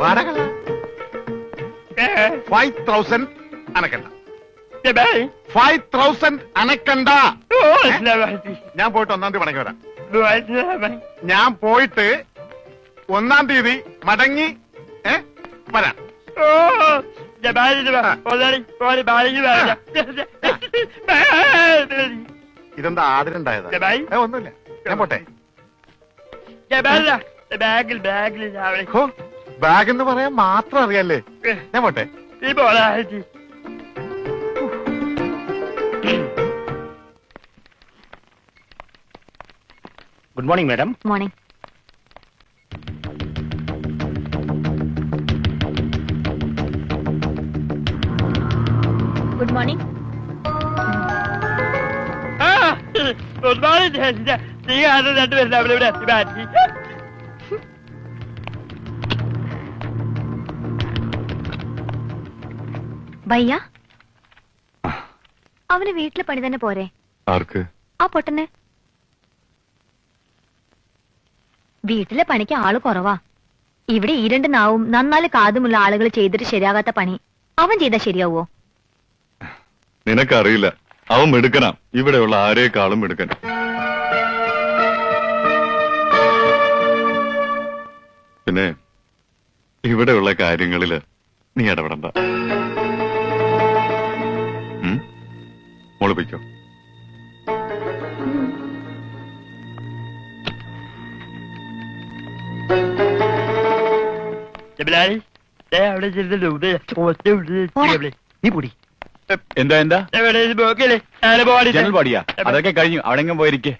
വാടക 5,000 അനക്കണ്ട. 5,000 അനക്കണ്ട. ഞാൻ പോയിട്ട് 1-ാം തീയതി മടങ്ങി വരാം. ഞാൻ പോയിട്ട് 1-ാം തീയതി മടങ്ങി വരാം. ഇതെന്താ ആദരണ്ടായതാ? ഒന്നുമില്ല, ഞാൻ പോട്ടെ. ബാഗ് എന്ന് പറയാൻ മാത്രം അറിയാല്ലേ? ഞാൻ പോട്ടെ. Good morning madam. Morning. Good morning. Good morning. ഭയ്യ, അവന് വീട്ടിലെ പണി തന്നെ പോരെ? ആർക്ക്? ആ പൊട്ടന്. വീട്ടിലെ പണിക്ക് ആള് കുറവാ. ഇവിടെ ഈ 2 നാവും 4 കാതുമുള്ള ആളുകൾ ചെയ്തിട്ട് ശരിയാകാത്ത പണി അവൻ ചെയ്താൽ ശരിയാവോ? നിനക്കറിയില്ല, അവൻ മിടുക്കനാ. ഇവിടെയുള്ള ആരേക്കാളും മിടുക്കൻ. പിന്നെ ഇവിടെയുള്ള കാര്യങ്ങളില് നീ ഇടപെടണ്ട. മോളിപ്പിക്കോ. നീ പൊടി. എന്താ എന്താ ജനൽ പാടിയാ? അതൊക്കെ കഴിഞ്ഞു. അവിടെ പോയിരിക്കേ.